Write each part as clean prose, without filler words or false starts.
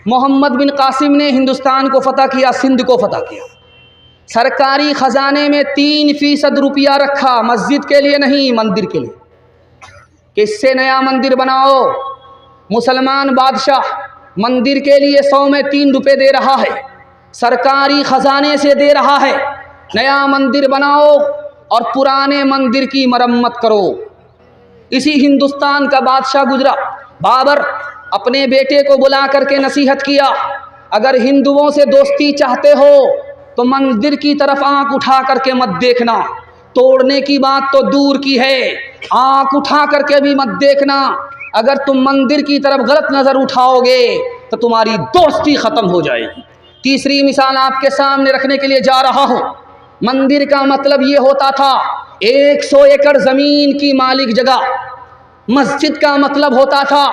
मोहम्मद बिन कासिम ने हिंदुस्तान को फतह किया, सिंध को फतह किया। सरकारी ख़जाने में 3% रुपया रखा, मस्जिद के लिए नहीं, मंदिर के लिए, कि इससे नया मंदिर बनाओ। मुसलमान बादशाह मंदिर के लिए 100 में 3 रुपये दे रहा है, सरकारी ख़जाने से दे रहा है। नया मंदिर बनाओ और पुराने मंदिर की मरम्मत करो। इसी हिंदुस्तान का बादशाह गुजरा, बाबर, अपने बेटे को बुला करके नसीहत किया, अगर हिंदुओं से दोस्ती चाहते हो तो मंदिर की तरफ आंख उठा करके मत देखना, तोड़ने की बात तो दूर की है, आंख उठा करके भी मत देखना। अगर तुम मंदिर की तरफ गलत नज़र उठाओगे तो तुम्हारी दोस्ती ख़त्म हो जाएगी। तीसरी मिसाल आपके सामने रखने के लिए जा रहा हूँ। मंदिर का मतलब ये होता था 100 एकड़ ज़मीन की मालिक जगह, मस्जिद का मतलब होता था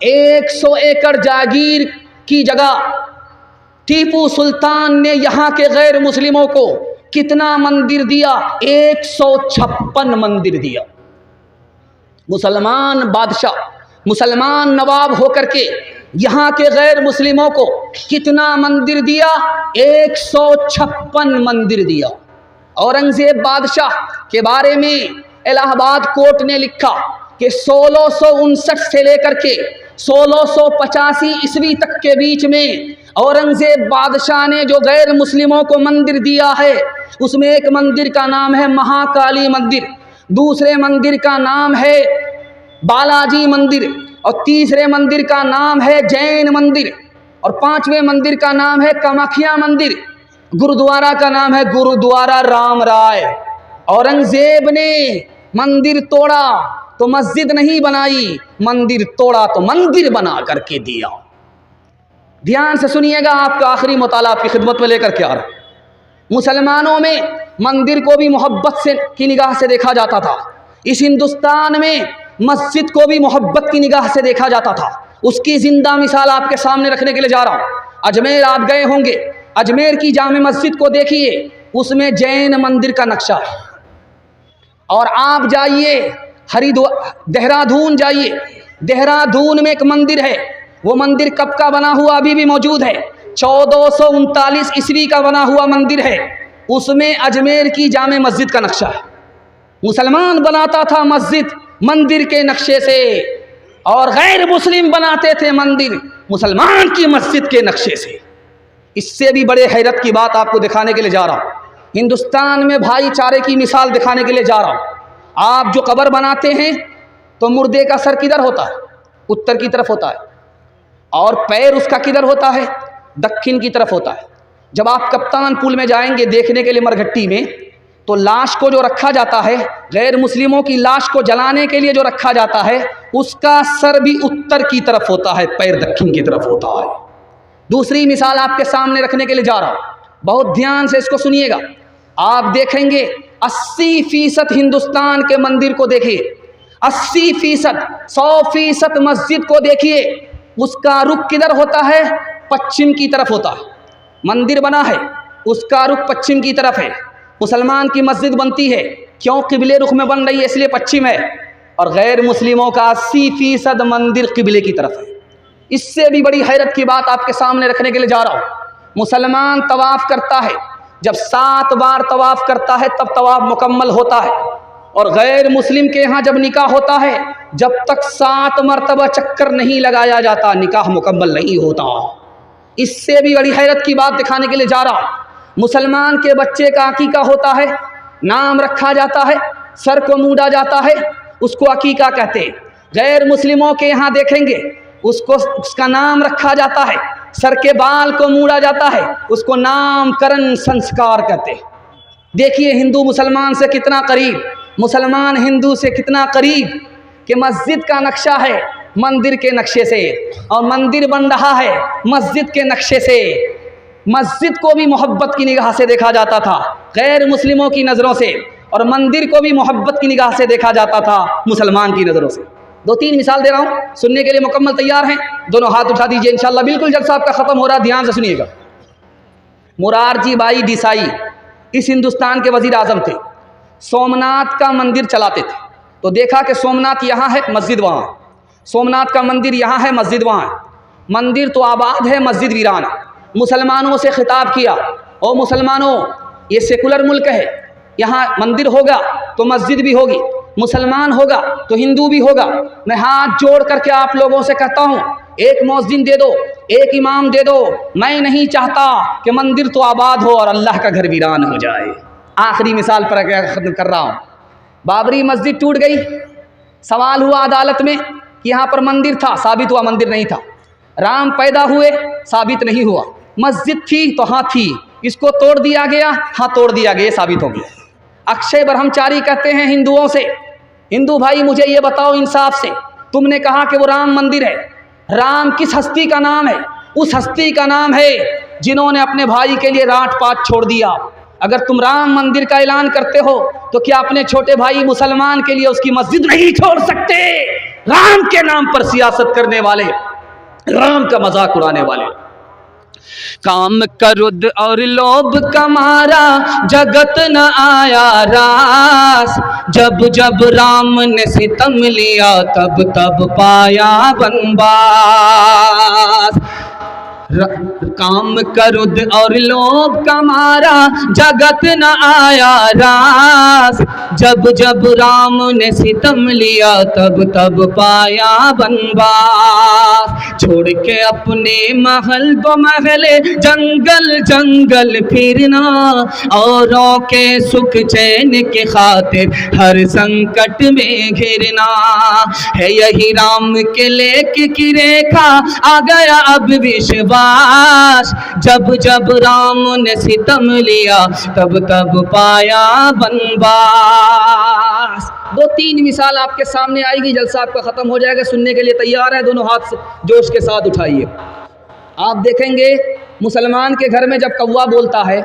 100 एकड़ जागीर की जगह। टीपू सुल्तान ने यहाँ के गैर मुस्लिमों को कितना मंदिर दिया? 156 मंदिर दिया। मुसलमान बादशाह, मुसलमान नवाब होकर के यहाँ के गैर मुस्लिमों को कितना मंदिर दिया? 156 मंदिर दिया। औरंगज़ेब बादशाह के बारे में इलाहाबाद कोर्ट ने लिखा कि 1659 से लेकर के 1685 ईस्वी तक के बीच में औरंगज़ेब बादशाह ने जो गैर मुस्लिमों को मंदिर दिया है, उसमें एक मंदिर का नाम है महाकाली मंदिर, दूसरे मंदिर का नाम है बालाजी मंदिर, और तीसरे मंदिर का नाम है जैन मंदिर, और पांचवें मंदिर का नाम है कामाख्या मंदिर, गुरुद्वारा का नाम है गुरुद्वारा राम राय। औरंगज़ेब ने मंदिर तोड़ा तो मस्जिद नहीं बनाई, मंदिर तोड़ा तो मंदिर बना करके दिया। ध्यान से सुनिएगा, आपका आखिरी मुताला आपकी खिदमत में लेकर के आ रहा। मुसलमानों में मंदिर को भी मोहब्बत से की निगाह से देखा जाता था। इस हिंदुस्तान में मस्जिद को भी मोहब्बत की निगाह से देखा जाता था। उसकी जिंदा मिसाल आपके सामने रखने के लिए जा रहा हूँ। अजमेर आप गए होंगे, अजमेर की जामे मस्जिद को देखिए, उसमें जैन मंदिर का नक्शा है। और आप जाइए हरिद्वार, देहरादून जाइए, देहरादून में एक मंदिर है, वो मंदिर कब का बना हुआ अभी भी मौजूद है, 1439 ईस्वी का बना हुआ मंदिर है। उसमें अजमेर की जामे मस्जिद का नक्शा है। मुसलमान बनाता था मस्जिद मंदिर के नक्शे से, और गैर मुस्लिम बनाते थे मंदिर मुसलमान की मस्जिद के नक्शे से। इससे भी बड़े हैरत की बात आपको दिखाने के लिए जा रहा हूँ। हिंदुस्तान में भाईचारे की मिसाल दिखाने के लिए जा रहा हूँ। आप जो कब्र बनाते हैं तो मुर्दे का सर किधर होता है? उत्तर की तरफ होता है, और पैर उसका किधर होता है? दक्षिण की तरफ होता है। जब आप कप्तान पुल में जाएंगे देखने के लिए मरघट्टी में, तो लाश को जो रखा जाता है, गैर मुस्लिमों की लाश को जलाने के लिए जो रखा जाता है, उसका सर भी उत्तर की तरफ होता है, पैर दक्षिण की तरफ होता है। दूसरी मिसाल आपके सामने रखने के लिए जा रहा हूँ, बहुत ध्यान से इसको सुनिएगा। आप देखेंगे 80% हिंदुस्तान के मंदिर को देखिए, 80%, 100% मस्जिद को देखिए, उसका रुख किधर होता है? पश्चिम की तरफ होता है। मंदिर बना है, उसका रुख पश्चिम की तरफ है। मुसलमान की मस्जिद बनती है, क्यों? किबले रुख में बन रही है, इसलिए पश्चिम है। और गैर मुस्लिमों का 80% मंदिर किबले की तरफ है। इससे भी बड़ी हैरत की बात आपके सामने रखने के लिए जा रहा हूँ। मुसलमान तवाफ़ करता है, जब 7 बार तवाफ़ करता है तब तवाफ़ मुकम्मल होता है। और गैर मुस्लिम के यहाँ जब निकाह होता है, जब तक 7 मरतबा चक्कर नहीं लगाया जाता, निकाह मुकम्मल नहीं होता। इससे भी बड़ी हैरत की बात दिखाने के लिए जा रहा हूँ। मुसलमान के बच्चे का अकीका होता है, नाम रखा जाता है, सर को मूड़ा जाता है, उसको अकीका कहते हैं। गैर मुस्लिमों के यहाँ देखेंगे, उसका नाम रखा जाता है, सर के बाल को मूड़ा जाता है, उसको नामकरण संस्कार कहते हैं। देखिए हिंदू मुसलमान से कितना करीब, मुसलमान हिंदू से कितना करीब, कि मस्जिद का नक्शा है मंदिर के नक्शे से, और मंदिर बन रहा है मस्जिद के नक्शे से। मस्जिद को भी मोहब्बत की निगाह से देखा जाता था गैर मुस्लिमों की नज़रों से, और मंदिर को भी मोहब्बत की निगाह से देखा जाता था मुसलमान की नज़रों से। 2-3 मिसाल दे रहा हूँ, सुनने के लिए मुकम्मल तैयार हैं? दोनों हाथ उठा दीजिए इंशाल्लाह। बिल्कुल जलसा आपका ख़त्म हो रहा है, ध्यान से सुनिएगा। मुरारजी भाई देसाई इस हिंदुस्तान के वज़ीर आज़म थे, सोमनाथ का मंदिर चलाते थे। तो देखा कि सोमनाथ यहाँ है, मस्जिद वहाँ है, सोमनाथ का मंदिर यहाँ है, मस्जिद वहाँ है। मंदिर तो आबाद है, मस्जिद वीरान। मुसलमानों से खिताब किया, ओ मुसलमानों, ये सेकुलर मुल्क है, यहाँ मंदिर होगा तो मस्जिद भी होगी, मुसलमान होगा तो हिंदू भी होगा। मैं हाथ जोड़ करके आप लोगों से कहता हूँ, एक मौज़िन दे दो, एक इमाम दे दो। मैं नहीं चाहता कि मंदिर तो आबाद हो और अल्लाह का घर वीरान हो जाए। आखिरी मिसाल पर ख़त्म कर रहा हूँ। बाबरी मस्जिद टूट गई, सवाल हुआ अदालत में कि यहाँ पर मंदिर था, साबित हुआ मंदिर नहीं था। राम पैदा हुए, साबित नहीं हुआ। मस्जिद थी तो हाँ थी, इसको तोड़ दिया गया, हाँ तोड़ दिया गया, साबित हो गया। अक्षय ब्रह्मचारी कहते हैं हिंदुओं से, हिंदू भाई मुझे ये बताओ इंसाफ से, तुमने कहा कि वो राम मंदिर है, राम किस हस्ती का नाम है? उस हस्ती का नाम है जिन्होंने अपने भाई के लिए रात पात छोड़ दिया। अगर तुम राम मंदिर का ऐलान करते हो तो क्या अपने छोटे भाई मुसलमान के लिए उसकी मस्जिद नहीं छोड़ सकते? राम के नाम पर सियासत करने वाले, राम का मजाक उड़ाने वाले। काम करुद और लोभ कमारा, जगत न आया रास। जब जब राम ने सितम लिया, तब तब पाया बनवास। काम करुद और लोभ कमारा, जगत न आया रास। जब जब राम ने सितम लिया, तब तब पाया बनवास। छोड़ के अपने महल दो महले, जंगल जंगल फिरना, औरों के सुख चैन के खातिर हर संकट में घिरना। है यही राम के लेख की रेखा, आ गया अब विश्वास। जब जब राम ने सितम लिया, तब तब पाया बनवास। दो तीन मिसाल आपके सामने आएगी, जलसा आपका ख़त्म हो जाएगा। सुनने के लिए तैयार है? दोनों हाथ से जोश के साथ उठाइए। आप देखेंगे मुसलमान के घर में जब कौवा बोलता है,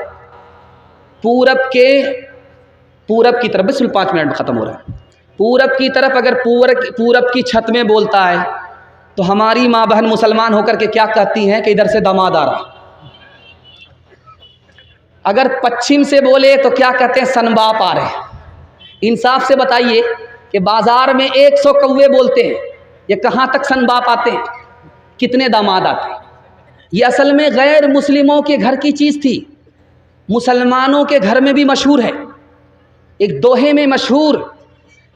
पूरब की तरफ, सिर्फ 5 मिनट में ख़त्म हो रहा है। पूरब की तरफ अगर पूरब की छत में बोलता है तो हमारी माँ बहन मुसलमान होकर के क्या कहती हैं कि इधर से दामाद आ रहा। अगर पश्चिम से बोले तो क्या कहते हैं? सनबाप आ रहे। इंसाफ से बताइए कि बाज़ार में 100 कौवे बोलते हैं, ये कहाँ तक सनबाप आते हैं? कितने दामाद आते हैं? ये असल में गैर मुस्लिमों के घर की चीज़ थी, मुसलमानों के घर में भी मशहूर है। एक दोहे में मशहूर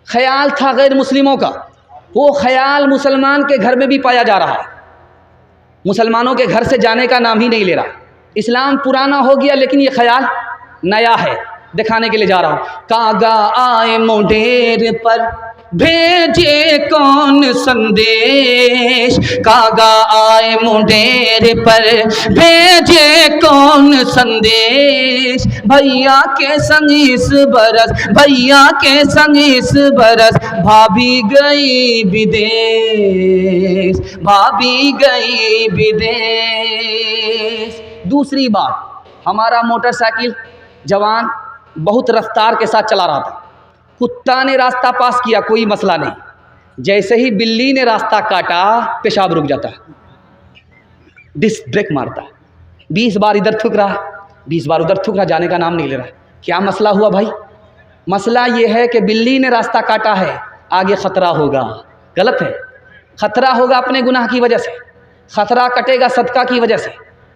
ख्याल था गैर मुस्लिमों का, वो ख्याल मुसलमान के घर में भी पाया जा रहा है। मुसलमानों के घर से जाने का नाम ही नहीं ले रहा। इस्लाम पुराना हो गया लेकिन ये ख्याल नया है, दिखाने के लिए जा रहा हूँ। कागा आए मुंडेर पर, भेजे कौन संदेश। कागा आए मुंडेर पर, भेजे कौन संदेश। भैया के संग इस बरस, भैया के संग इस बरस, भाभी गई विदेश, भाभी गई विदेश। दूसरी बात, हमारा मोटरसाइकिल जवान बहुत रफ्तार के साथ चला रहा था, कुत्ता ने रास्ता पास किया, कोई मसला नहीं। जैसे ही बिल्ली ने रास्ता काटा, पेशाब रुक जाता है, डिस्क ब्रेक मारता है। 20 बार इधर थूक रहा, 20 बार उधर थूक रहा, जाने का नाम नहीं ले रहा। क्या मसला हुआ भाई? मसला ये है कि बिल्ली ने रास्ता काटा है, आगे ख़तरा होगा। गलत है, ख़तरा होगा अपने गुनाह की वजह से, ख़तरा कटेगा सदका की वजह से।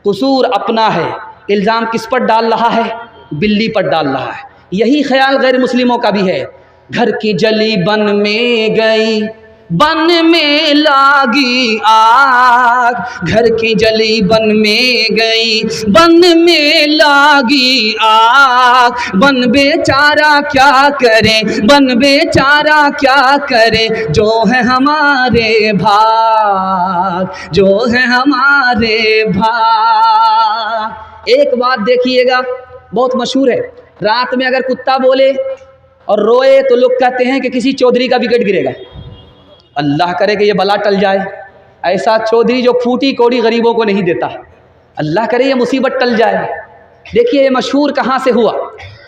कसूर अपना है, इल्ज़ाम किस पर डाल रहा है? बिल्ली पर डाल रहा है। यही ख्याल गैर मुस्लिमों का भी है। घर की जली बन में गई, बन में लागी आग। घर की जली बन में गई, बन में लागी आग। बन बेचारा क्या करे, बन बेचारा क्या करे, जो है हमारे भाग, जो है हमारे भाग। एक बात देखिएगा, बहुत मशहूर है, रात में अगर कुत्ता बोले और रोए तो लोग कहते हैं कि किसी चौधरी का विकेट गिरेगा। अल्लाह करे कि ये बला टल जाए, ऐसा चौधरी जो फूटी कौड़ी गरीबों को नहीं देता। अल्लाह करे ये मुसीबत टल जाए। देखिए ये मशहूर कहाँ से हुआ,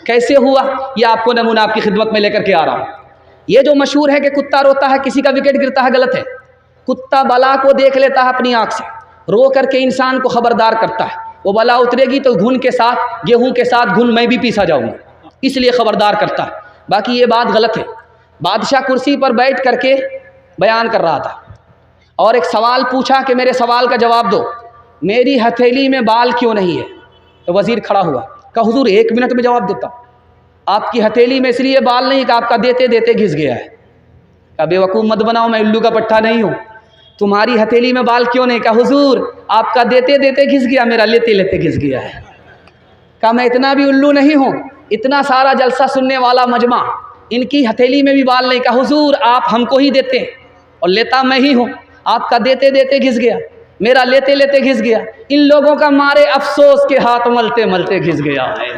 कैसे हुआ, ये आपको नमूना आपकी खिदमत में लेकर के आ रहा हूँ। ये जो मशहूर है कि कुत्ता रोता है, किसी का विकेट गिरता है, गलत है। कुत्ता बला को देख लेता है अपनी आँख से, रो करके इंसान को खबरदार करता है, वो बला उतरेगी तो घुन के साथ, गेहूं के साथ घुन मैं भी पीसा जाऊंगा, इसलिए खबरदार करता है। बाकी ये बात गलत है। बादशाह कुर्सी पर बैठ करके बयान कर रहा था और एक सवाल पूछा कि मेरे सवाल का जवाब दो, मेरी हथेली में बाल क्यों नहीं है? तो वज़ीर खड़ा हुआ, कहा हुजूर 1 मिनट में जवाब देता हूँ। आपकी हथेली में इसलिए बाल नहीं कि आपका देते देते घिस गया है। कहा बेवकूफ़ मत बनाओ, मैं उल्लू का पट्टा नहीं हूँ। तुम्हारी हथेली में बाल क्यों नहीं? कहा हुजूर आपका देते देते घिस गया, मेरा लेते लेते घिस गया है। कहा मैं इतना भी उल्लू नहीं हूँ, इतना सारा जलसा सुनने वाला मजमा, इनकी हथेली में भी बाल नहीं। कहा हुजूर आप हमको ही देते हैं और लेता मैं ही हूँ, आपका देते देते घिस गया, मेरा लेते लेते घिस गया, इन लोगों का मारे अफसोस के हाथ मलते मलते घिस गया है।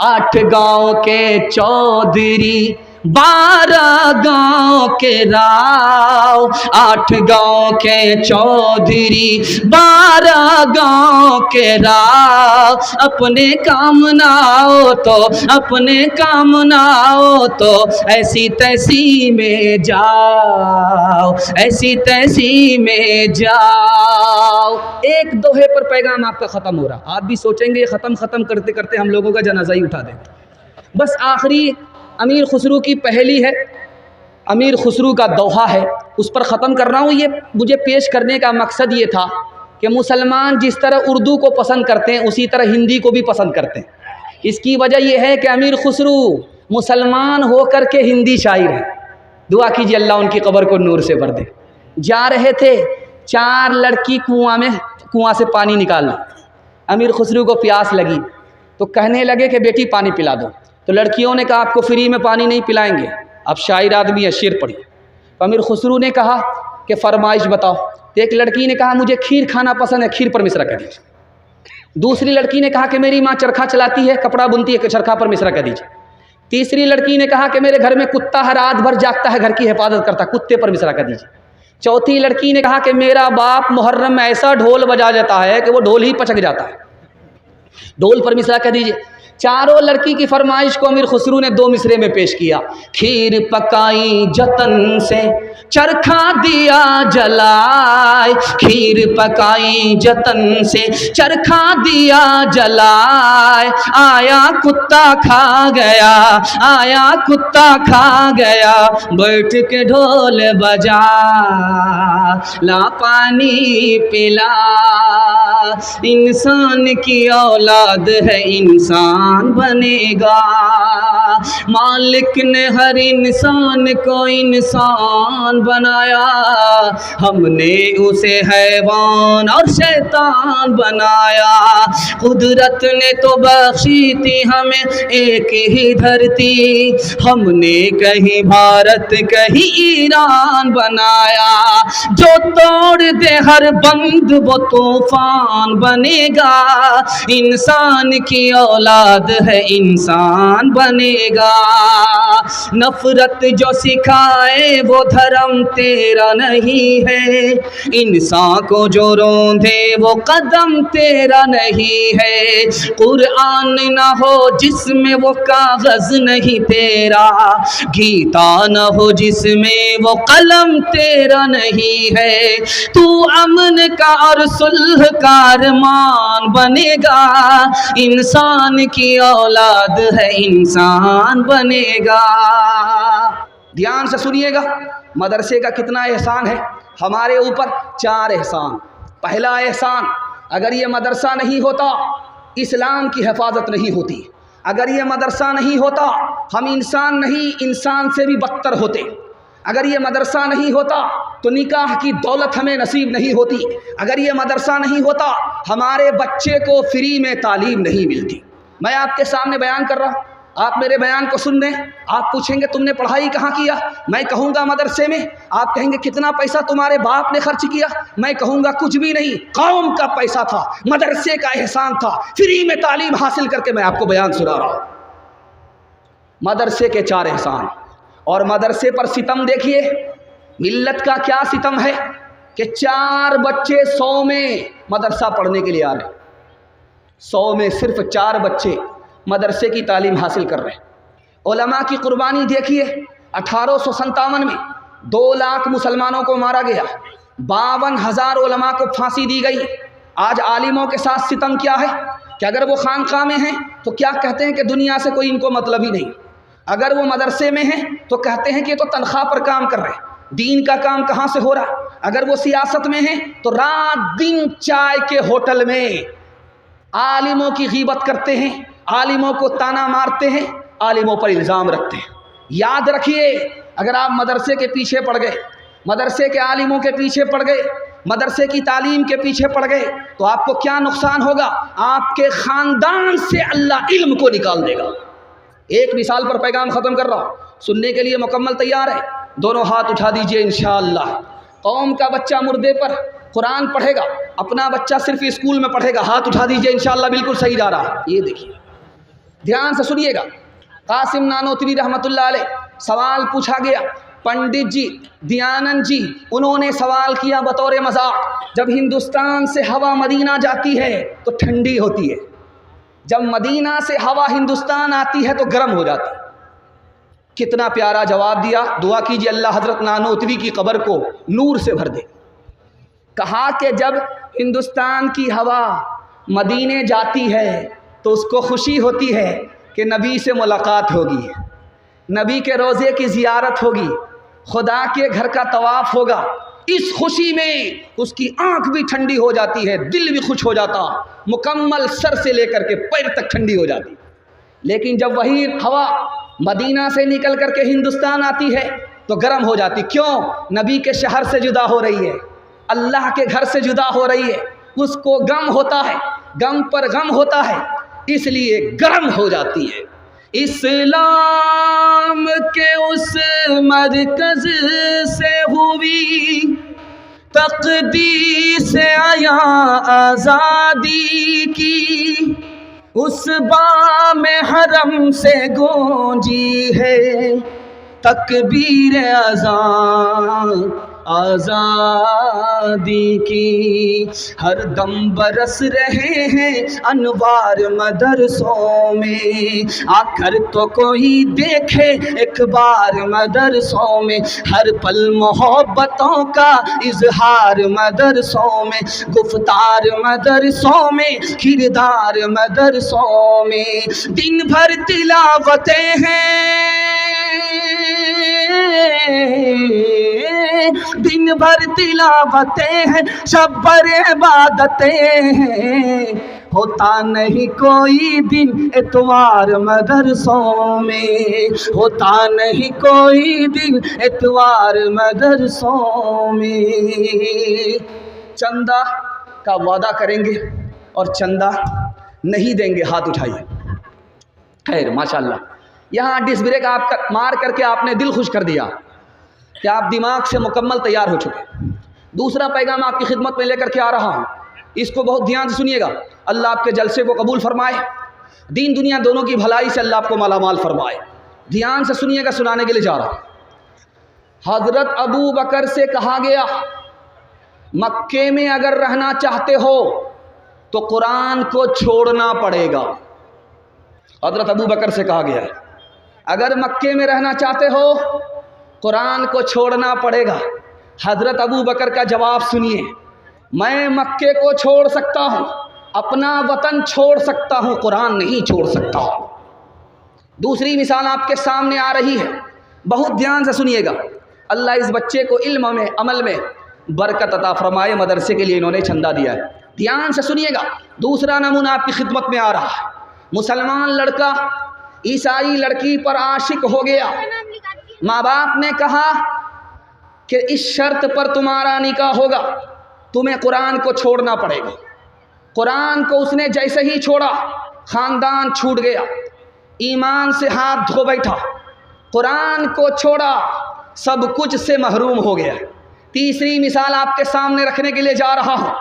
8 गांव के चौधरी 12 गांव के राव, 8 गांव के चौधरी 12 गांव के राव, अपने काम ना हो तो अपने काम ना हो तो ऐसी तैसी में जाओ, ऐसी तैसी में जाओ। एक दोहे पर पैगाम आपका ख़त्म हो रहा। आप भी सोचेंगे ये ख़त्म करते करते हम लोगों का जनाजा ही उठा देंगे। बस आखिरी अमीर खुसरू की पहली है, अमीर खुसरू का दोहा है, उस पर ख़त्म कर रहा हूँ। ये मुझे पेश करने का मकसद ये था कि मुसलमान जिस तरह उर्दू को पसंद करते हैं उसी तरह हिंदी को भी पसंद करते हैं। इसकी वजह यह है कि अमीर खुसरू मुसलमान होकर के हिंदी शायर है। दुआ कीजिए अल्लाह उनकी कब्र को नूर से भर दे। जा रहे थे 4 लड़की कुआं से पानी निकालने। अमीर खुसरू को प्यास लगी तो कहने लगे कि बेटी पानी पिला दो। तो लड़कियों ने कहा आपको फ्री में पानी नहीं पिलाएंगे, अब शायर आदमी है, शेर पढ़िए। तो अमीर खुसरू ने कहा कि फरमाइश बताओ। तो एक लड़की ने कहा मुझे खीर खाना पसंद है, खीर पर मिश्रा कर दीजिए। दूसरी लड़की ने कहा कि मेरी माँ चरखा चलाती है, कपड़ा बुनती है, चरखा पर मिश्रा कर दीजिए। तीसरी लड़की ने कहा कि मेरे घर में कुत्ता है, रात भर जागता है, घर की हिफाजत करता है, कुत्ते पर मिश्रा कर दीजिए। चौथी लड़की ने कहा कि मेरा बाप मुहर्रम में ऐसा ढोल बजा जाता है कि वो ढोल ही पचक जाता है, ढोल पर मिश्रा कर दीजिए। चारों लड़की की फरमाइश को अमीर खुसरू ने 2 मिसरे में पेश किया। खीर पकाई जतन से चरखा दिया जलाए, खीर पकाई जतन से चरखा दिया जलाए, आया कुत्ता खा गया, आया कुत्ता खा गया, बैठ के ढोल बजा ला पानी पिला। इंसान की औलाद है इंसान बनेगा, मालिक ने हर इंसान को इंसान बनाया, हमने उसे हैवान और शैतान बनाया। कुदरत ने तो बख्शी थी हमें एक ही धरती, हमने कहीं भारत कहीं ईरान बनाया। जो तोड़ दे हर बंद वो तूफान बनेगा, इंसान की औलाद है इंसान बनेगा। नफरत जो सिखाए वो धर्म तेरा नहीं है, इंसान को जो रोंदे वो कदम तेरा नहीं है। कुरान ना हो जिसमें वो कागज नहीं तेरा, गीता न हो जिसमें वो कलम तेरा नहीं है। तू अमन का और सुलह का अरमान बनेगा, इंसान की औलाद है इंसान बनेगा। ध्यान से सुनिएगा, मदरसे का कितना एहसान है हमारे ऊपर। 4 एहसान। पहला एहसान, अगर ये मदरसा नहीं होता इस्लाम की हिफाजत नहीं होती। अगर ये मदरसा नहीं होता हम इंसान नहीं इंसान से भी बदतर होते। अगर ये मदरसा नहीं होता तो निकाह की दौलत हमें नसीब नहीं होती। अगर ये मदरसा नहीं होता हमारे बच्चे को फ्री में तालीम नहीं मिलती। मैं आपके सामने बयान कर रहा हूँ, आप मेरे बयान को सुन लें। आप पूछेंगे तुमने पढ़ाई कहाँ किया, मैं कहूँगा मदरसे में। आप कहेंगे कितना पैसा तुम्हारे बाप ने खर्च किया, मैं कहूँगा कुछ भी नहीं, कौम का पैसा था, मदरसे का एहसान था, फ्री में तालीम हासिल करके मैं आपको बयान सुना रहा हूँ। मदरसे के 4 एहसान। और मदरसे पर सितम देखिए, मिल्लत का क्या सितम है कि 4 बच्चे 100 में मदरसा पढ़ने के लिए आ रहे हैं। 100 में सिर्फ 4 बच्चे मदरसे की तालीम हासिल कर रहे हैं। उलमा की कुर्बानी देखिए, 1857 में 2 लाख मुसलमानों को मारा गया, 52,000 उलमा को फांसी दी गई। आज आलिमों के साथ सितम क्या है कि अगर वो खानकाह में हैं तो क्या कहते हैं कि दुनिया से कोई इनको मतलब ही नहीं। अगर वो मदरसे में हैं तो कहते हैं कि ये तो तनख्वाह पर काम कर रहे हैं, दीन का काम कहाँ से हो रहा। अगर वो सियासत में हैं तो रात दिन चाय के होटल में आलिमों की गीबत करते हैं, आलिमों को ताना मारते हैं, आलिमों पर इल्ज़ाम रखते हैं। याद रखिए, अगर आप मदरसे के पीछे पड़ गए, मदरसे के आलिमों के पीछे पड़ गए, मदरसे की तालीम के पीछे पड़ गए, तो आपको क्या नुकसान होगा? आपके ख़ानदान से अल्लाह इल्म को निकाल देगा। एक मिसाल पर पैगाम ख़त्म कर रहा हूँ, सुनने के लिए मुकम्मल तैयार है? दोनों हाथ उठा दीजिए इंशाअल्लाह। कौम का बच्चा मुर्दे पर कुरान पढ़ेगा, अपना बच्चा सिर्फ स्कूल में पढ़ेगा, हाथ उठा दीजिए इंशाअल्लाह। बिल्कुल सही जा रहा है। ये देखिए, ध्यान से सुनिएगा। कासिम नानोतवी रहमतुल्लाह अलैह, सवाल पूछा गया, पंडित जी, दयानंद जी, उन्होंने सवाल किया बतौर मजाक, जब हिंदुस्तान से हवा मदीना जाती है तो ठंडी होती है, जब मदीना से हवा हिंदुस्तान आती है तो गर्म हो जाती है। कितना प्यारा जवाब दिया। दुआ कीजिए अल्लाह हज़रत नानोतवी की कब्र को नूर से भर दे। कहा कि जब हिंदुस्तान की हवा मदीने जाती है तो उसको खुशी होती है कि नबी से मुलाकात होगी, नबी के रोज़े की ज़ियारत होगी, खुदा के घर का तवाफ़ होगा। इस खुशी में उसकी आँख भी ठंडी हो जाती है, दिल भी खुश हो जाता, मुकम्मल सर से लेकर के पैर तक ठंडी हो जाती। लेकिन जब वही हवा मदीना से निकल कर के हिंदुस्तान आती है तो गर्म हो जाती। क्यों? नबी के शहर से जुदा हो रही है, अल्लाह के घर से जुदा हो रही है, उसको गम होता है, गम पर गम होता है, इसलिए गर्म हो जाती है। इस्लाम के उस मरकज़ से हुई तक़दीस आया आज़ादी की, उस बाम हरम से गूंजी है तकबीर अज़ान आज़ादी की। हर दम बरस रहे हैं अनवार मदरसों में, आकर तो कोई देखे एक बार मदरसों में, हर पल मोहब्बतों का इजहार मदरसों में, गुफ्तार मदरसों में, किरदार मदरसों में, दिन भर तिलावतें हैं, दिन भर तिलावतें हैं, शब्बर इबादतें हैं, होता नहीं कोई दिन इतवार मदरसों में, होता नहीं कोई दिन इतवार मदरसों में। चंदा का वादा करेंगे और चंदा नहीं देंगे, हाथ उठाइए। खैर माशाल्लाह, यहाँ डिस ब्रेक आप मार करके आपने दिल खुश कर दिया कि आप दिमाग से मुकम्मल तैयार हो चुके। दूसरा पैगाम आपकी खिदमत में लेकर के आ रहा हूँ, इसको बहुत ध्यान से सुनिएगा। अल्लाह आपके जलसे को कबूल फरमाए, दीन दुनिया दोनों की भलाई से अल्लाह आपको मालामाल फरमाए। ध्यान से सुनिएगा, सुनाने के लिए जा रहा हूँ। हज़रत अबू बकर से कहा गया, मक्के में अगर रहना चाहते हो तो कुरान को छोड़ना पड़ेगा। हज़रत अबू बकर से कहा गया है, अगर मक्के में रहना चाहते हो कुरान को छोड़ना पड़ेगा। हज़रत अबू बकर का जवाब सुनिए, मैं मक्के को छोड़ सकता हूँ, अपना वतन छोड़ सकता हूँ, कुरान नहीं छोड़ सकता। दूसरी मिसाल आपके सामने आ रही है, बहुत ध्यान से सुनिएगा। अल्लाह इस बच्चे को इल्म में, अमल में बरकत अता फरमाए। मदरसे के लिए इन्होंने चंदा दिया है, ध्यान से सुनिएगा। दूसरा नमूना आपकी खिदमत में आ रहा है। मुसलमान लड़का ईसाई लड़की पर आशिक हो गया, माँ बाप ने कहा कि इस शर्त पर तुम्हारा निकाह होगा, तुम्हें कुरान को छोड़ना पड़ेगा। कुरान को उसने जैसे ही छोड़ा, ख़ानदान छूट गया, ईमान से हाथ धो बैठा, कुरान को छोड़ा, सब कुछ से महरूम हो गया। तीसरी मिसाल आपके सामने रखने के लिए जा रहा हूँ।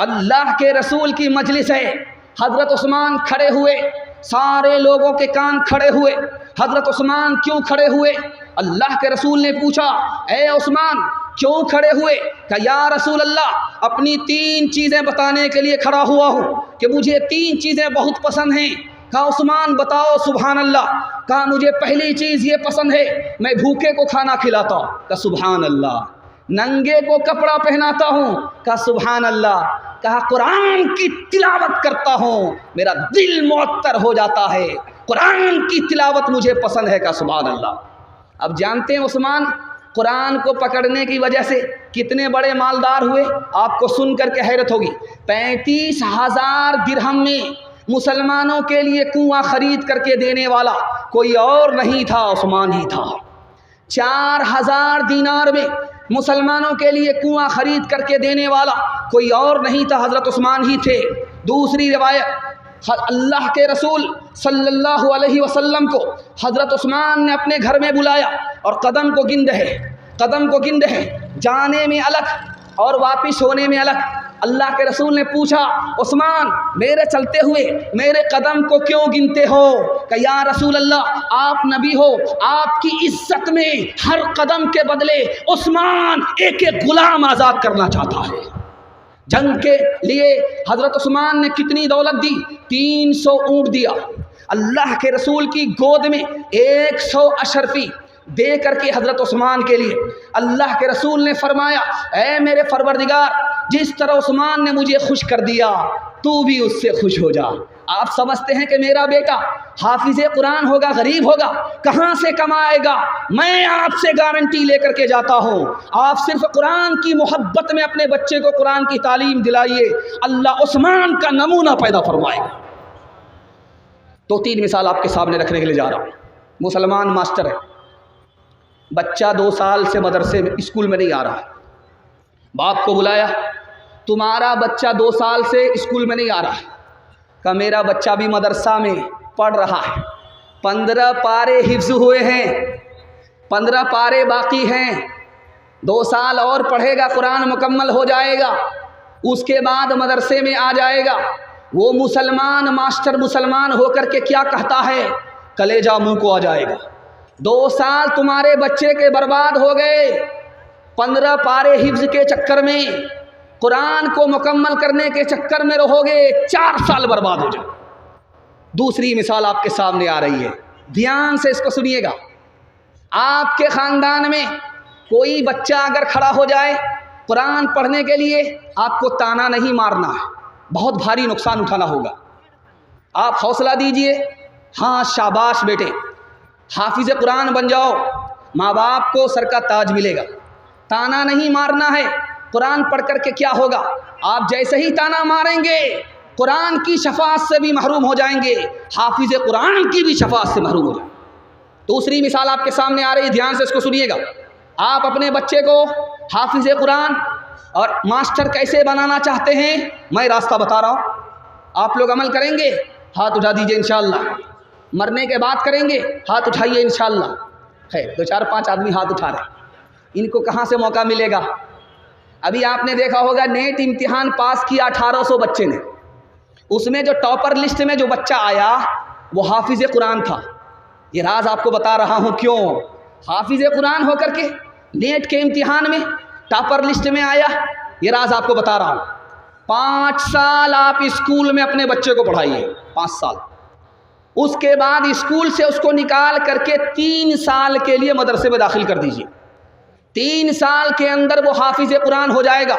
अल्लाह के रसूल की मजलिस है, हज़रत उस्मान खड़े हुए, सारे लोगों के कान खड़े हुए। हज़रत उस्मान क्यों खड़े हुए? अल्लाह के रसूल ने पूछा, ए उस्मान क्यों खड़े हुए? कहा या रसूल अल्लाह, अपनी 3 चीज़ें बताने के लिए खड़ा हुआ हूँ कि मुझे 3 चीज़ें बहुत पसंद हैं। कहा उस्मान बताओ। सुभान अल्लाह। कहा मुझे पहली चीज़ ये पसंद है, मैं भूखे को खाना खिलाता हूँ। कहा सुभान अल्लाह। नंगे को कपड़ा पहनाता हूँ। कहा सुभान अल्लाह। कहा कुरान की तिलावत करता हूँ, मेरा दिल मुअत्तर हो जाता है, कुरान की तिलावत मुझे पसंद है। कहा सुभान अल्लाह। अब जानते हैं उस्मान कुरान को पकड़ने की वजह से कितने बड़े मालदार हुए, आपको सुन करके हैरत होगी। 35,000 दिरहम में मुसलमानों के लिए कुआं खरीद करके देने वाला कोई और नहीं था, उस्मान ही था। 4,000 दीनार में मुसलमानों के लिए कुआं खरीद करके देने वाला कोई और नहीं था, हज़रत उस्मान ही थे। दूसरी रिवायत, अल्लाह के रसूल सल्लल्लाहु अलैहि वसल्लम को हज़रत उस्मान ने अपने घर में बुलाया और कदम को गिन रहे, जाने में अलग और वापिस होने में अलग। अल्लाह के रसूल ने पूछा, उस्मान मेरे चलते हुए मेरे कदम को क्यों गिनते हो? कि या रसूल अल्लाह, आप नबी हो, आपकी इज्जत में हर कदम के बदले उस्मान एक एक गुलाम आज़ाद करना चाहता है। जंग के लिए हज़रत उस्मान ने कितनी दौलत दी? 300 ऊँट दिया। अल्लाह के रसूल की गोद में 100 अशरफी दे करके हज़रत उस्मान के लिए अल्लाह के रसूल ने फरमाया, ऐ मेरे परवरदिगार, जिस तरह उस्मान ने मुझे खुश कर दिया, तू भी उससे खुश हो जा। आप समझते हैं कि मेरा बेटा हाफिज़े कुरान होगा, गरीब होगा, कहाँ से कमाएगा? मैं आपसे गारंटी लेकर के जाता हूँ, आप सिर्फ कुरान की मोहब्बत में अपने बच्चे को कुरान की तालीम दिलाइए, अल्लाह उस्मान का नमूना पैदा फरमाएगा। तो 3 मिसाल आपके सामने रखने के लिए जा रहा हूँ। मुसलमान मास्टर है, बच्चा 2 साल से मदरसे में स्कूल में नहीं आ रहा, बाप को बुलाया, तुम्हारा बच्चा 2 साल से स्कूल में नहीं आ रहा है। का मेरा बच्चा भी मदरसा में पढ़ रहा है, 15 पारे हिफ्ज़ हुए हैं, 15 पारे बाकी हैं, 2 साल और पढ़ेगा, कुरान मुकम्मल हो जाएगा, उसके बाद मदरसे में आ जाएगा। वो मुसलमान मास्टर मुसलमान होकर के क्या कहता है? कलेजा मुंह को आ जाएगा। 2 साल तुम्हारे बच्चे के बर्बाद हो गए, 15 पारे हिफ्ज़ के चक्कर में, कुरान को मुकम्मल करने के चक्कर में रहोगे, 4 साल बर्बाद हो जाए। दूसरी मिसाल आपके सामने आ रही है, ध्यान से इसको सुनिएगा। आपके ख़ानदान में कोई बच्चा अगर खड़ा हो जाए कुरान पढ़ने के लिए, आपको ताना नहीं मारना है, बहुत भारी नुकसान उठाना होगा। आप हौसला दीजिए, हाँ शाबाश बेटे, हाफिज़ कुरान बन जाओ, माँ बाप को सर का ताज मिलेगा। ताना नहीं मारना है। कुरान पढ़ कर के क्या होगा? आप जैसे ही ताना मारेंगे कुरान की शफाअत से भी महरूम हो जाएंगे, हाफिज़ कुरान की भी शफाअत से महरूम हो जाएंगे। दूसरी मिसाल आपके सामने आ रही, ध्यान से इसको सुनिएगा। आप अपने बच्चे को हाफिज़ कुरान और मास्टर कैसे बनाना चाहते हैं, मैं रास्ता बता रहा हूँ। आप लोग अमल करेंगे, हाथ उठा दीजिए इंशाअल्लाह। मरने के बाद करेंगे, हाथ उठाइए इंशाअल्लाह। है 2-4-5 आदमी हाथ उठा रहे, इनको कहाँ से मौका मिलेगा? अभी आपने देखा होगा नेट इम्तिहान पास किया 1800 बच्चे ने, उसमें जो टॉपर लिस्ट में जो बच्चा आया वो हाफिज़ कुरान था। ये राज आपको बता रहा हूँ क्यों। हाफिज़ कुरान होकर के नेट के इम्तिहान में टॉपर लिस्ट में आया, ये राज आपको बता रहा हूँ। 5 साल आप स्कूल में अपने बच्चे को पढ़ाइए, 5 साल, उसके बाद स्कूल से उसको निकाल करके 3 साल के लिए मदरसे में दाखिल कर दीजिए। 3 साल के अंदर वो हाफिज़ कुरान हो जाएगा।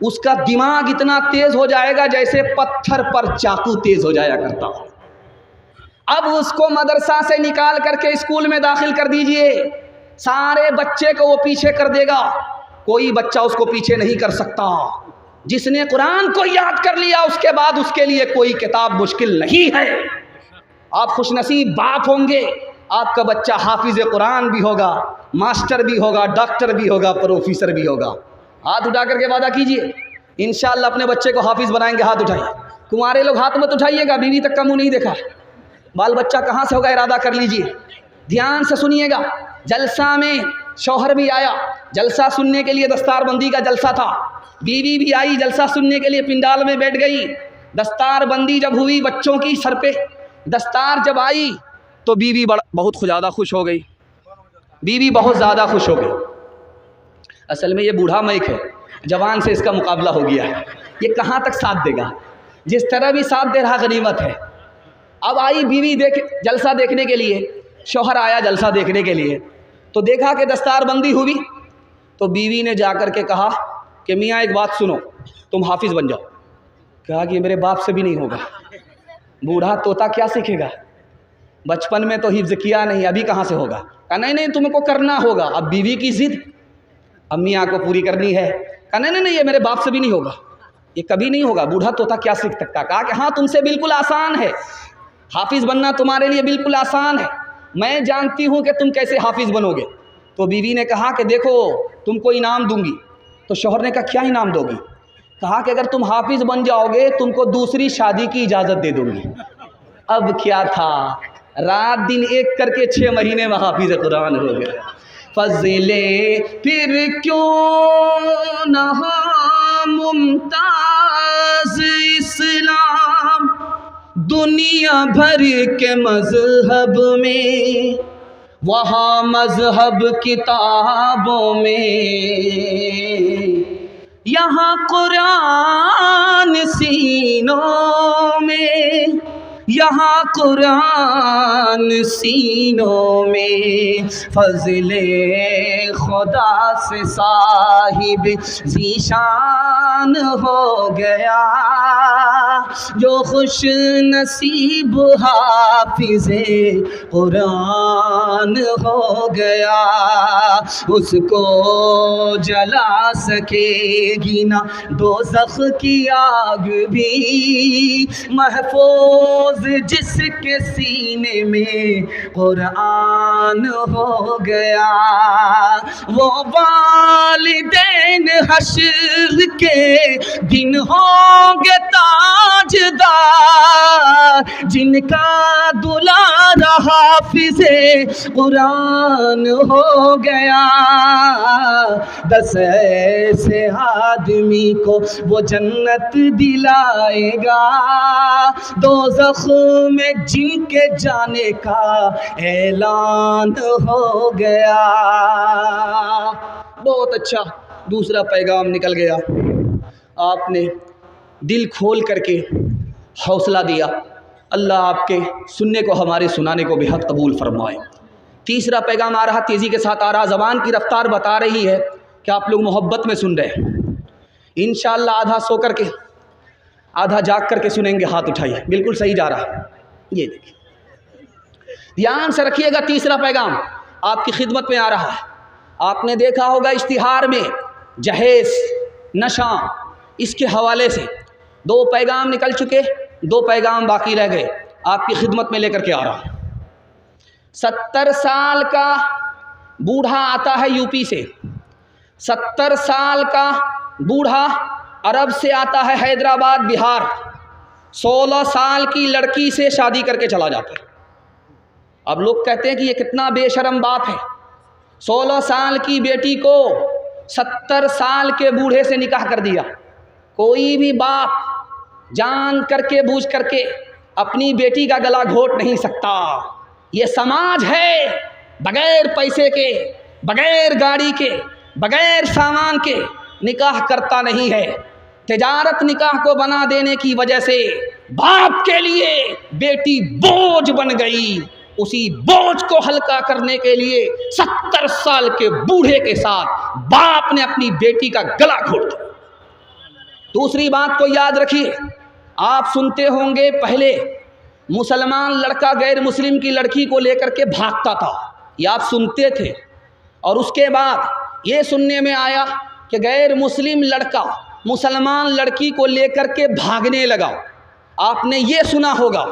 उसका दिमाग इतना तेज़ हो जाएगा जैसे पत्थर पर चाकू तेज़ हो जाया करता हो। अब उसको मदरसा से निकाल करके स्कूल में दाखिल कर दीजिए, सारे बच्चे को वो पीछे कर देगा, कोई बच्चा उसको पीछे नहीं कर सकता। जिसने कुरान को याद कर लिया उसके बाद उसके लिए कोई किताब मुश्किल नहीं है। आप खुशनसीब बाप होंगे, आपका बच्चा हाफिज़ कुरान भी होगा, मास्टर भी होगा, डॉक्टर भी होगा, प्रोफेसर भी होगा। हाथ उठा करके वादा कीजिए, इंशाअल्लाह अपने बच्चे को हाफिज़ बनाएंगे। हाथ उठाइए, कुंवारे लोग हाथ मत उठाइएगा, बीवी तक का मुँह नहीं देखा। बाल बच्चा कहाँ से होगा, इरादा कर लीजिए। ध्यान से सुनिएगा। जलसा में शौहर भी आया, जलसा सुनने के लिए, दस्तारबंदी का जलसा था। बीवी भी आई जलसा सुनने के लिए, पिंडाल में बैठ गई। दस्तारबंदी जब हुई, बच्चों की सर पे दस्तार जब आई तो बीवी बहुत ज़्यादा खुश हो गई। बीवी बहुत ज़्यादा खुश हो गई। असल में ये बूढ़ा मैक है, जवान से इसका मुकाबला हो गया है। ये कहाँ तक साथ देगा? जिस तरह भी साथ दे रहा गनीमत है। अब आई बीवी जलसा देखने के लिए, शौहर आया जलसा देखने के लिए, तो देखा कि दस्तारबंदी हुई, तो बीवी ने जाकर के कहा कि मियाँ एक बात सुनो, तुम हाफिज़ बन जाओ। कहा कि मेरे बाप से भी नहीं होगा, बूढ़ा तोता क्या सीखेगा, बचपन में तो हिफ्ज़ किया नहीं, अभी कहाँ से होगा। कहा नहीं नहीं तुमको करना होगा। अब बीवी की जिद अम्मी को पूरी करनी है। कहा नहीं नहीं नहीं ये मेरे बाप से भी नहीं होगा, ये कभी नहीं होगा, बूढ़ा तोता क्या सीख सकता। कहा कि हाँ तुमसे बिल्कुल आसान है, हाफिज़ बनना तुम्हारे लिए बिल्कुल आसान है, मैं जानती हूँ कि तुम कैसे हाफिज़ बनोगे। तो बीवी ने कहा कि देखो तुमको इनाम दूंगी। तो शौहर ने कहा क्या इनाम दोगी? कहा कि अगर तुम हाफिज़ बन जाओगे तुमको दूसरी शादी की इजाज़त दे दूंगी। अब क्या था, रात दिन एक करके 6 महीने में हाफिज़ कुरान हो गए। फज़ले फिर क्यों न हो मुमताज़ इस्लाम, दुनिया भर के मज़हब में, वहाँ मज़हब किताबों में, यहाँ कुरान सीनों में, यहाँ कुरान सीनों में। फज़ले खुदा से साहिब ज़ीशान हो गया, जो खुश नसीब हाफिज़े कुरान हो गया। उसको जला सकेगी ना दोज़ख की आग भी, महफूज जिसके सीने में कुरान हो गया। वो वालिदैन हश्र के दिन होंगे ताजदार, जिनका दुलारा हाफिज़े कुरान हो गया। 10 ऐसे आदमी को वो जन्नत दिलाएगा, दोज़ख में जिनके जाने का ऐलान हो गया। बहुत अच्छा दूसरा पैगाम निकल गया, आपने दिल खोल करके हौसला दिया। अल्लाह आपके सुनने को हमारे सुनाने को बेहद कबूल फरमाए। तीसरा पैगाम आ रहा, तेज़ी के साथ आ रहा, ज़बान की रफ्तार बता रही है कि आप लोग मोहब्बत में सुन रहे हैं। इंशाअल्लाह आधा सो करके आधा जाग करके सुनेंगे, हाथ उठाइए। बिल्कुल सही जा रहा है, ये देखिए ध्यान से रखिएगा। तीसरा पैगाम आपकी खिदमत में आ रहा है। आपने देखा होगा इश्तिहार में जहेज़, नशा, इसके हवाले से 2 पैगाम निकल चुके, 2 पैगाम बाकी रह गए, आपकी खिदमत में लेकर के आ रहा हूँ। 70 साल का बूढ़ा आता है यूपी से, 70 साल का बूढ़ा अरब से आता है, हैदराबाद बिहार, 16 साल की लड़की से शादी करके चला जाता है। अब लोग कहते हैं कि ये कितना बेशरम बाप है, 16 साल की बेटी को 70 साल के बूढ़े से निकाह कर दिया। कोई भी बाप जान करके बूझ करके अपनी बेटी का गला घोट नहीं सकता। ये समाज है, बगैर पैसे के, बगैर गाड़ी के, बगैर सामान के निकाह करता नहीं है। तिजारत निकाह को बना देने की वजह से बाप के लिए बेटी बोझ बन गई। उसी बोझ को हल्का करने के लिए 70 साल के बूढ़े के साथ बाप ने अपनी बेटी का गला घोट दिया। दूसरी बात को याद रखिए, आप सुनते होंगे पहले मुसलमान लड़का गैर मुस्लिम की लड़की को लेकर के भागता था, ये आप सुनते थे। और उसके बाद ये सुनने में आया कि गैर मुस्लिम लड़का मुसलमान लड़की को लेकर के भागने लगा, आपने ये सुना होगा।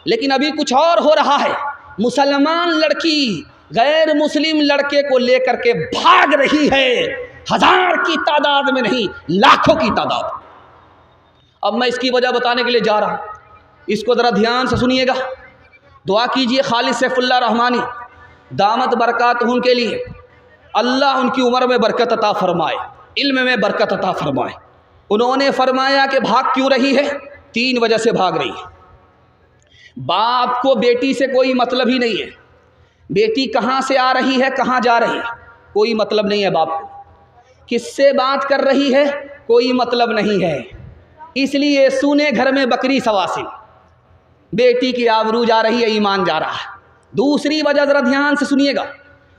लेकिन अभी कुछ और हो रहा है, मुसलमान लड़की गैर मुस्लिम लड़के को लेकर के भाग रही है, 1000 की तादाद में नहीं, लाखों की तादाद। अब मैं इसकी वजह बताने के लिए जा रहा हूँ, इसको ज़रा ध्यान से सुनिएगा। दुआ कीजिए खालिद सैफुल्लाह रहमानी दामत बरकातहुम के लिए, अल्लाह उनकी उम्र में बरकत अता फरमाए, इल्म में बरकत अता फरमाए। उन्होंने फरमाया कि भाग क्यों रही है? 3 वजह से भाग रही है। बाप को बेटी से कोई मतलब ही नहीं है, बेटी कहाँ से आ रही है, कहाँ जा रही है, कोई मतलब नहीं है बाप को। किससे बात कर रही है, कोई मतलब नहीं है। इसलिए सूने घर में बकरी सवासी, बेटी की आबरू जा रही है, ईमान जा रहा है। दूसरी वजह ज़रा ध्यान से सुनिएगा,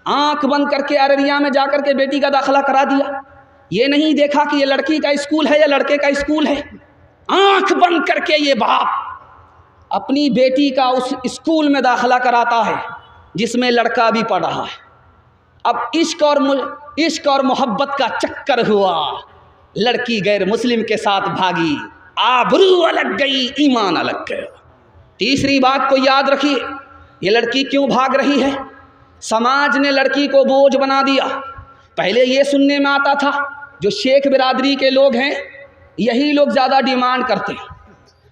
आंख बंद करके अररिया में जाकर के बेटी का दाखिला करा दिया। ये नहीं देखा कि ये लड़की का स्कूल है या लड़के का स्कूल है। आंख बंद करके ये बाप अपनी बेटी का उस स्कूल में दाखिला कराता है जिसमें लड़का भी पढ़ रहा है। अब इश्क और मोहब्बत का चक्कर हुआ, लड़की गैर मुस्लिम के साथ भागी, आबरू अलग गई, ईमान अलग गया। तीसरी बात को याद रखिए, ये लड़की क्यों भाग रही है? समाज ने लड़की को बोझ बना दिया। पहले ये सुनने में आता था जो शेख बिरादरी के लोग हैं यही लोग ज़्यादा डिमांड करते हैं।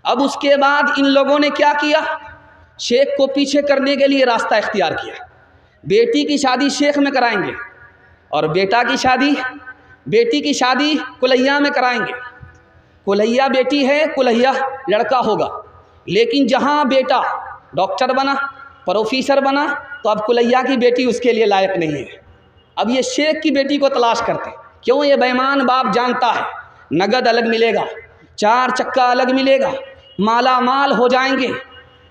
अब उसके बाद इन लोगों ने क्या किया, शेख को पीछे करने के लिए रास्ता इख्तियार किया। बेटी की शादी शेख में कराएंगे और बेटी की शादी कुलैया में कराएंगे। कुलैया बेटी है, कुलैया लड़का होगा, लेकिन जहाँ बेटा डॉक्टर बना, प्रोफेसर बना, तो अब कुलैया की बेटी उसके लिए लायक नहीं है। अब ये शेख की बेटी को तलाश करते। क्यों? ये बेईमान बाप जानता है नगद अलग मिलेगा, 4 चक्का अलग मिलेगा, माला माल हो जाएंगे।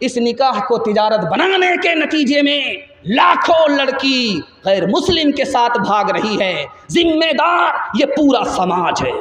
इस निकाह को तिजारत बनाने के नतीजे में लाखों लड़की गैर मुस्लिम के साथ भाग रही है। जिम्मेदार ये पूरा समाज है।